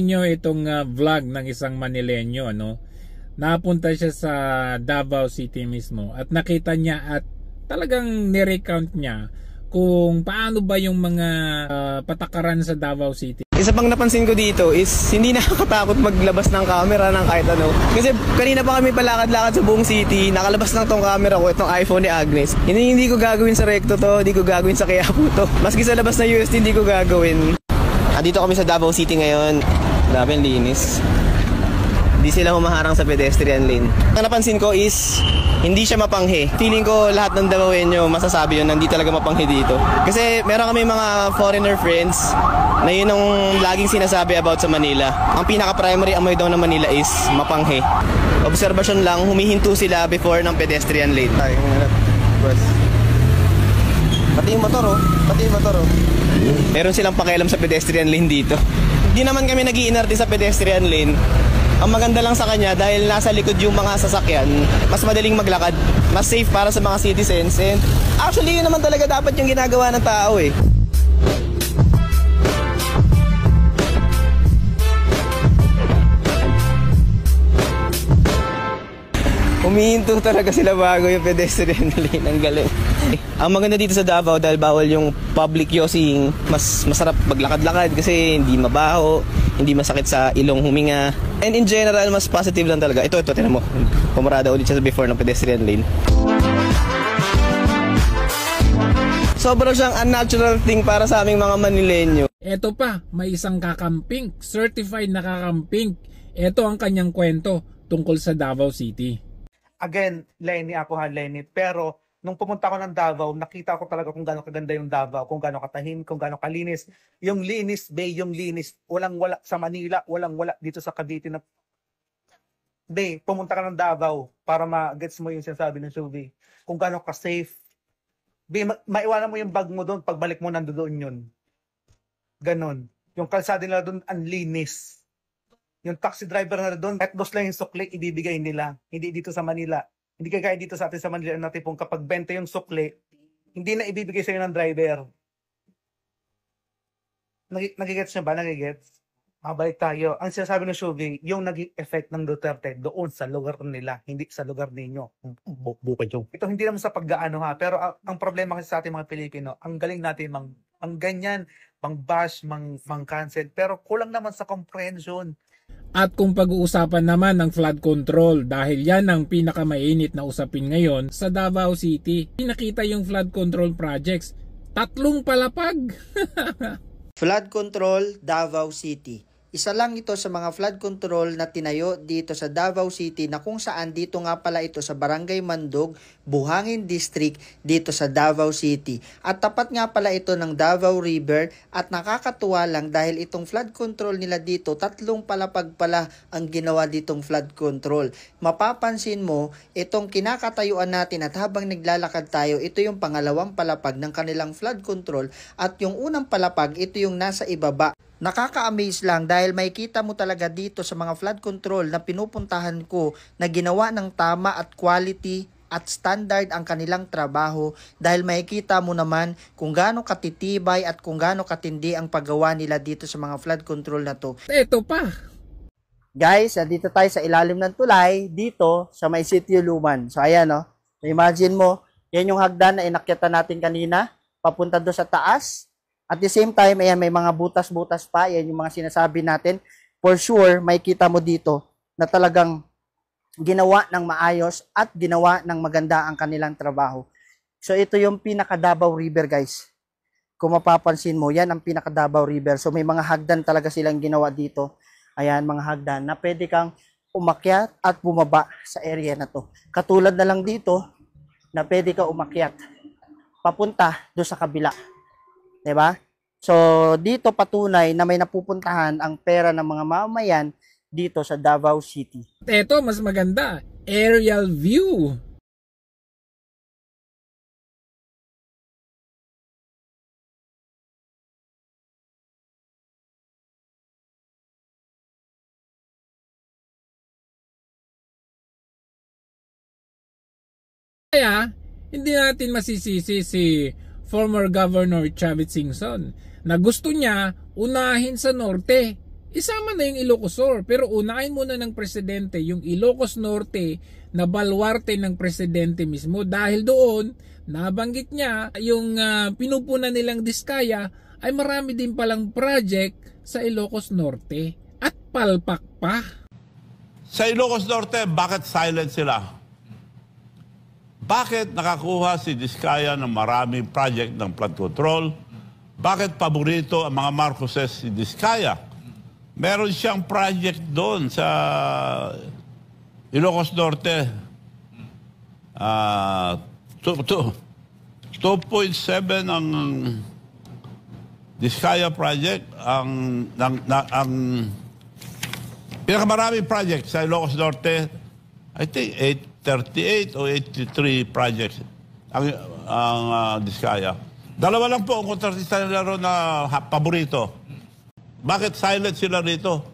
Nyo itong vlog ng isang Manileño, no? Napunta siya sa Davao City mismo at nakita niya at talagang ni-recount niya kung paano ba yung mga patakaran sa Davao City. Isa pang napansin ko dito is hindi nakakatakot maglabas ng camera ng kahit ano. Kasi kanina pa kami palakad-lakad sa buong city, nakalabas lang tong camera ko, itong iPhone ni Agnes. Hindi ko gagawin sa Recto to, hindi ko gagawin sa Quiapo to. Maski sa labas na UST, hindi ko gagawin. Dito kami sa Davao City ngayon. Grabe ang linis. Hindi sila humaharang sa pedestrian lane. Ang napansin ko is hindi siya mapanghe. Feeling ko lahat ng Davaoenyo masasabi yun, hindi talaga mapanghe dito. Kasi meron kami mga foreigner friends na yun ang laging sinasabi about sa Manila. Ang pinaka-primary amoy daw ng Manila is mapanghe. Observation lang, humihinto sila before ng pedestrian lane. Pati yung motor, oh. Pati yung motor, oh. Meron silang pakialam sa pedestrian lane dito. Hindi naman kami nag-iinarte sa pedestrian lane. Ang maganda lang sa kanya dahil nasa likod yung mga sasakyan, mas madaling maglakad, mas safe para sa mga citizens. And actually yun naman talaga dapat yung ginagawa ng tao eh. Humihinto talaga sila bago yung pedestrian lane. Ang galing. Ang maganda dito sa Davao dahil bawal yung public yossing, mas masarap maglakad-lakad kasi hindi mabaho, hindi masakit sa ilong huminga. And in general, mas positive lang talaga. Ito, tinan mo. Pumarada ulit siya before ng pedestrian lane. Sobrang siyang unnatural thing para sa aming mga Manileño. Ito pa, may isang kakamping, certified na kakamping. Ito ang kanyang kwento tungkol sa Davao City. Again, Lenny, ako ha, Lenny. Pero nung pumunta ko ng Davao, nakita ko talaga kung gaano kaganda yung Davao, kung gaano katahimik, kung gaano kalinis. Yung linis, Bay, yung linis, walang-wala sa Manila, walang-wala dito sa Cavite na. Bay, pumunta ka ng Davao para ma-gets mo yung sinasabi ng Shuvi. Kung gaano ka-safe. Bay, maiwanan mo yung bag mo doon, pagbalik mo nandoon yun. Ganon. Yung kalsada nila doon, ang linis. Yung taxi driver na doon, kahit dos lang yung sukli, ibibigay nila. Hindi dito sa Manila. Hindi kagaya dito sa atin sa Manila natin pong kapag 20 yung sukli, hindi na ibibigay sa'yo ng driver. Nagigets niya ba? Nagigets? Mabalik tayo. Ang sinasabi ng Shuvi, yung naging effect ng Duterte doon sa lugar nila, hindi sa lugar ninyo. Bukid yung. Ito hindi naman sa paggaano ha, pero ang problema kasi sa ating mga Pilipino, ang galing natin ang ganyan, mang-bash, mang-cancel, pero kulang naman sa comprehension. At kung pag-uusapan naman ng flood control dahil yan ang pinakamainit na usapin ngayon sa Davao City. Nakita yung flood control projects, 3 palapag. Flood control Davao City. Isa lang ito sa mga flood control na tinayo dito sa Davao City na kung saan dito nga pala ito sa Barangay Mandog, Buhangin District dito sa Davao City. At tapat nga pala ito ng Davao River at nakakatuwa lang dahil itong flood control nila dito, 3 palapag pala ang ginawa ditong flood control. Mapapansin mo, itong kinakatayuan natin at habang naglalakad tayo, ito yung pangalawang palapag ng kanilang flood control at yung unang palapag, ito yung nasa ibaba. Nakaka-amaze lang dahil makikita mo talaga dito sa mga flood control na pinupuntahan ko na ginawa ng tama at quality at standard ang kanilang trabaho dahil makikita mo naman kung gaano katitibay at kung gaano katindi ang paggawa nila dito sa mga flood control na to. Ito pa. Guys, dito tayo sa ilalim ng tulay dito sa may Sitio Luman. So ayan no, imagine mo, yan yung hagdan na inakyatan natin kanina papunta doon sa taas. At the same time, ayan, may mga butas-butas pa. Yan yung mga sinasabi natin. For sure, may kita mo dito na talagang ginawa ng maayos at ginawa ng maganda ang kanilang trabaho. So, ito yung pinaka-Davao River, guys. Kung mapapansin mo, yan ang pinaka-Davao River. So, may mga hagdan talaga silang ginawa dito. Ayan, mga hagdan na pwede kang umakyat at bumaba sa area na to. Katulad na lang dito na pwede ka umakyat papunta doon sa kabila. Diba? So, dito patunay na may napupuntahan ang pera ng mga mamamayan dito sa Davao City. Ito, mas maganda. Aerial view. Kaya, hindi natin masisisi si former Governor Chavit Singson na gusto niya unahin sa norte. isama na yung Ilocos Sur. Pero unahin muna ng presidente yung Ilocos Norte na baluarte ng presidente mismo. Dahil doon, nabanggit niya yung pinupunan nilang Diskaya ay marami din palang project sa Ilocos Norte. At palpak pa. Sa Ilocos Norte, bakit silent sila? Bakit nakakuha si Diskaya ng maraming project ng flood control? Bakit paborito ang mga Marcoses si Diskaya? Meron siyang project doon sa Ilocos Norte. 2.7 ang Diskaya project. Ang pinakamaraming project sa Ilocos Norte, I think 838 o 83 projects ang Diskaya. Dalawa lang po ang kontratista nila ron na paborito. Bakit silent sila rito?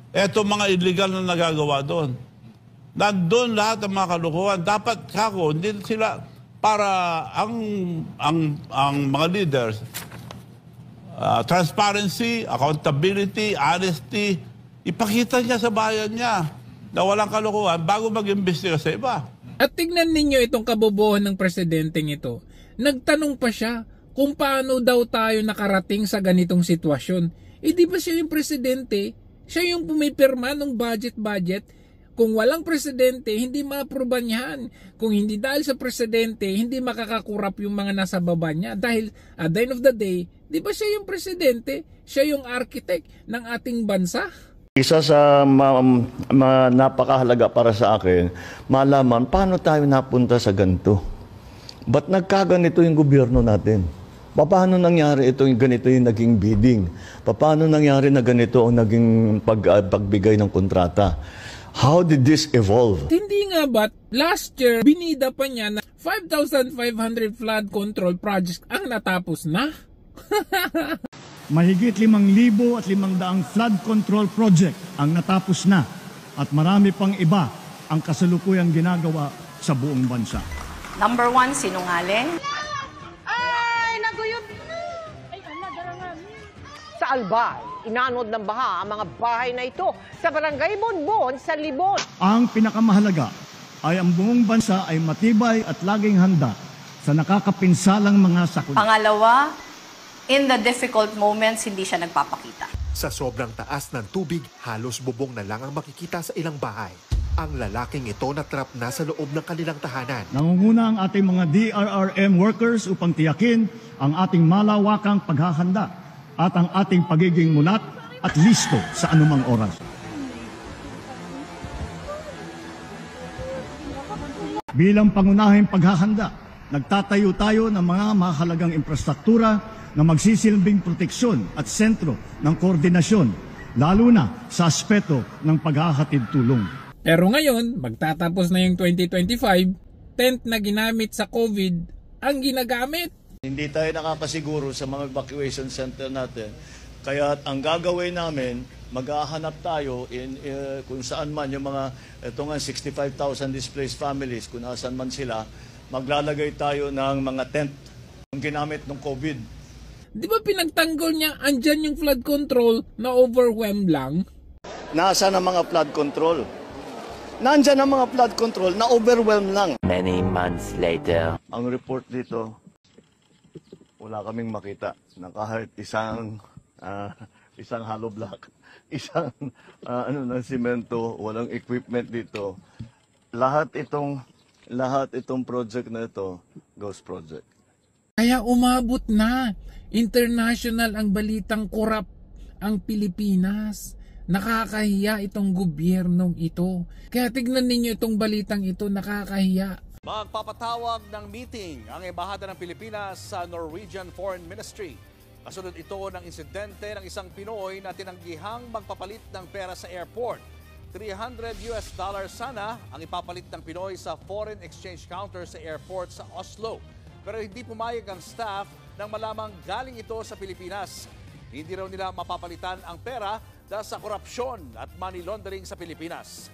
Eto mga illegal na nagagawa doon. Nandun lahat ng mga kalukuhan. Dapat kako, hindi sila para ang mga leaders, transparency, accountability, honesty, ipakita niya sa bayan niya na walang kalukuhan bago mag-imbestiga sa iba. At tignan ninyo itong kabobohan ng presidenteng ito. Nagtanong pa siya kung paano daw tayo nakarating sa ganitong sitwasyon. Di ba siya yung presidente? Siya yung pumipirma ng budget. Kung walang presidente, hindi ma-aproban yan. Kung hindi dahil sa presidente, hindi makakakurap yung mga nasa baba niya. Dahil at the end of the day, di ba siya yung presidente? Siya yung architect ng ating bansa? Isa sa napakahalaga para sa akin, malaman paano tayo napunta sa ganito. Ba't nagkaganito yung gobyerno natin? Paano nangyari ganito yung naging bidding? Paano nangyari na ganito ang naging pagbigay ng kontrata? How did this evolve? Hindi nga ba't last year, binida pa niya na 5,500 flood control projects ang natapos na? Mahigit 5,500 flood control project ang natapos na at marami pang iba ang kasalukuyang ginagawa sa buong bansa. Number 1, sinungaling. Sa Albay, inanod ng baha ang mga bahay na ito sa Barangay Bonbon sa Libon. Ang pinakamahalaga ay ang buong bansa ay matibay at laging handa sa nakakapinsalang mga sakuna. Pangalawa, in the difficult moments, hindi siya nagpapakita. Sa sobrang taas ng tubig, halos bubong na lang ang makikita sa ilang bahay. Ang lalaking ito natrap na sa loob ng kanilang tahanan. Nangunguna ang ating mga DRRM workers upang tiyakin ang ating malawakang paghahanda at ang ating pagiging mulat at listo sa anumang oras. Bilang pangunahing paghahanda, nagtatayo tayo ng mga mahalagang infrastruktura na magsisilbing proteksyon at sentro ng koordinasyon, lalo na sa aspeto ng paghahatid tulong. Pero ngayon, magtatapos na yung 2025, tent na ginamit sa COVID ang ginagamit. Hindi tayo nakakasiguro sa mga evacuation center natin. Kaya ang gagawin namin, maghahanap tayo kung saan man yung mga, ito nga 65,000 displaced families, kung saan man sila, maglalagay tayo ng mga tent yung ginamit ng COVID. Di ba pinagtanggol niya, andyan yung flood control na overwhelmed lang? Nasaan ang mga flood control? Nandyan ang mga flood control na overwhelmed lang. Many months later. Ang report dito, wala kaming makita na kahit isang hollow block, isang ng simento, walang equipment dito. Lahat itong project na ito, ghost project. Kaya umabot na. International ang balitang korap ang Pilipinas. Nakakahiya itong gobyernong ito. Kaya tignan ninyo itong balitang ito, nakakahiya. Magpapatawag ng meeting ang Embahada ng Pilipinas sa Norwegian Foreign Ministry. Kasunod ito ng insidente ng isang Pinoy na tinanggihang magpapalit ng pera sa airport. $300 sana ang ipapalit ng Pinoy sa foreign exchange counter sa airport sa Oslo. Pero hindi pumayag ang staff nang malamang galing ito sa Pilipinas. Hindi raw nila mapapalitan ang pera dahil sa korupsyon at money laundering sa Pilipinas.